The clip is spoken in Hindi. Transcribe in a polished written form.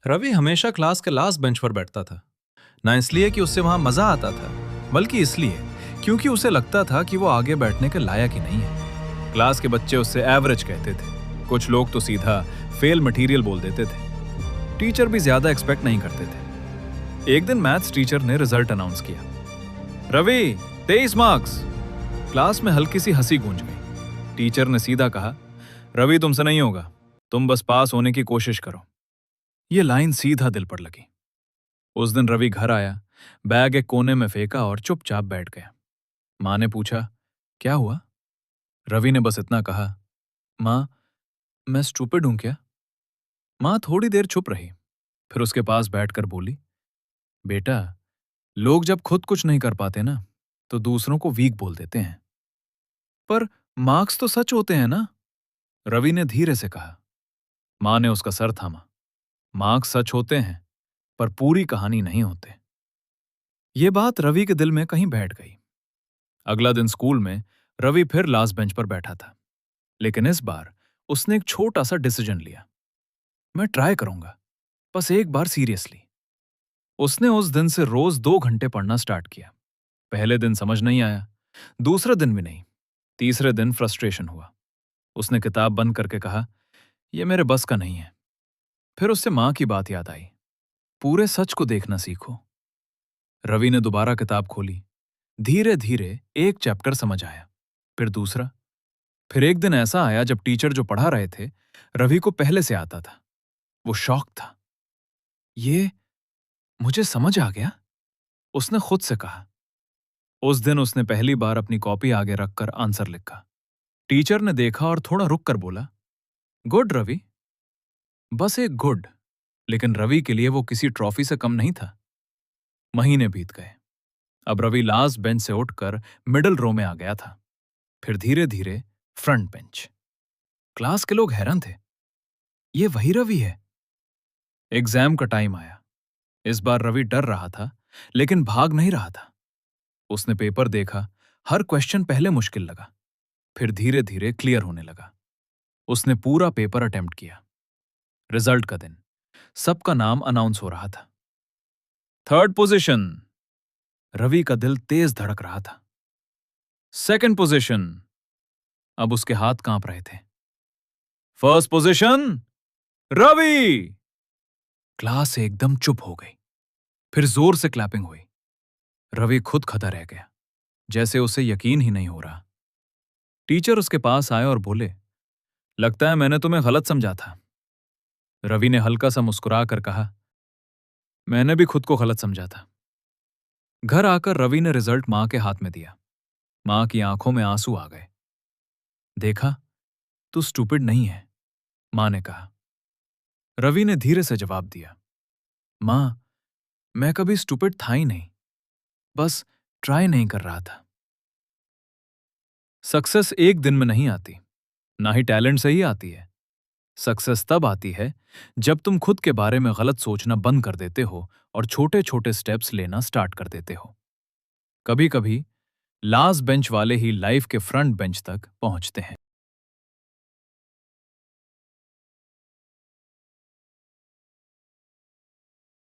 रवि हमेशा क्लास के लास्ट बेंच पर बैठता था। ना इसलिए कि उससे वहां मजा आता था, बल्कि इसलिए क्योंकि उसे लगता था कि वो आगे बैठने के लायक ही नहीं है। क्लास के बच्चे उससे एवरेज कहते थे, कुछ लोग तो सीधा फेल मटेरियल बोल देते थे। टीचर भी ज्यादा एक्सपेक्ट नहीं करते थे। एक दिन मैथ्स टीचर ने रिजल्ट अनाउंस किया। रवि 23 मार्क्स। क्लास में हल्की सी हंसी गूंज गई। टीचर ने सीधा कहा, रवि तुमसे नहीं होगा, तुम बस पास होने की कोशिश करो। ये लाइन सीधा दिल पर लगी। उस दिन रवि घर आया, बैग एक कोने में फेंका और चुपचाप बैठ गया। माँ ने पूछा, क्या हुआ? रवि ने बस इतना कहा, माँ, मैं स्टूपिड हूं क्या? माँ थोड़ी देर चुप रही, फिर उसके पास बैठकर बोली, बेटा, लोग जब खुद कुछ नहीं कर पाते ना, तो दूसरों को वीक बोल देते हैं। पर मार्क्स तो सच होते हैं ना? रवि ने धीरे से कहा। माँ ने उसका सर थामा। मार्क्स सच होते हैं, पर पूरी कहानी नहीं होते। ये बात रवि के दिल में कहीं बैठ गई। अगला दिन स्कूल में रवि फिर लास्ट बेंच पर बैठा था, लेकिन इस बार उसने एक छोटा सा डिसीजन लिया। मैं ट्राई करूंगा, बस एक बार सीरियसली। उसने उस दिन से रोज 2 घंटे पढ़ना स्टार्ट किया। पहले दिन समझ नहीं आया, दूसरे दिन भी नहीं, तीसरे दिन फ्रस्ट्रेशन हुआ। उसने किताब बंद करके कहा, यह मेरे बस का नहीं है। फिर उससे मां की बात याद आई, पूरे सच को देखना सीखो। रवि ने दोबारा किताब खोली। धीरे धीरे एक चैप्टर समझ आया, फिर दूसरा। फिर एक दिन ऐसा आया जब टीचर जो पढ़ा रहे थे रवि को पहले से आता था। वो शॉक था। ये मुझे समझ आ गया, उसने खुद से कहा। उस दिन उसने पहली बार अपनी कॉपी आगे रखकर आंसर लिखा। टीचर ने देखा और थोड़ा रुक कर बोला, गुड रवि। बस एक गुड, लेकिन रवि के लिए वो किसी ट्रॉफी से कम नहीं था। महीने बीत गए। अब रवि लास्ट बेंच से उठकर मिडिल रो में आ गया था, फिर धीरे धीरे फ्रंट बेंच। क्लास के लोग हैरान थे, ये वही रवि है। एग्जाम का टाइम आया। इस बार रवि डर रहा था, लेकिन भाग नहीं रहा था। उसने पेपर देखा, हर क्वेश्चन पहले मुश्किल लगा, फिर धीरे धीरे क्लियर होने लगा। उसने पूरा पेपर अटेम्प्ट किया। रिजल्ट का दिन, सबका नाम अनाउंस हो रहा था। Third position. रवि का दिल तेज धड़क रहा था। Second position. अब उसके हाथ कांप रहे थे। First position, Ravi. क्लास एकदम चुप हो गई। फिर जोर से क्लैपिंग हुई। रवि खुद खड़ा रह गया, जैसे उसे यकीन ही नहीं हो रहा। टीचर उसके पास आए और बोले, लगता है मैंने तुम्हें गलत समझा था। रवि ने हल्का सा मुस्कुरा कर कहा, मैंने भी खुद को गलत समझा था। घर आकर रवि ने रिजल्ट मां के हाथ में दिया। मां की आंखों में आंसू आ गए। देखा, तू स्टूपिड नहीं है, मां ने कहा। रवि ने धीरे से जवाब दिया, मां, मैं कभी स्टूपिड था ही नहीं, बस ट्राई नहीं कर रहा था। सक्सेस एक दिन में नहीं आती, ना ही टैलेंट से ही आती है। सक्सेस तब आती है जब तुम खुद के बारे में गलत सोचना बंद कर देते हो और छोटे छोटे स्टेप्स लेना स्टार्ट कर देते हो। कभी कभी लास्ट बेंच वाले ही लाइफ के फ्रंट बेंच तक पहुंचते हैं।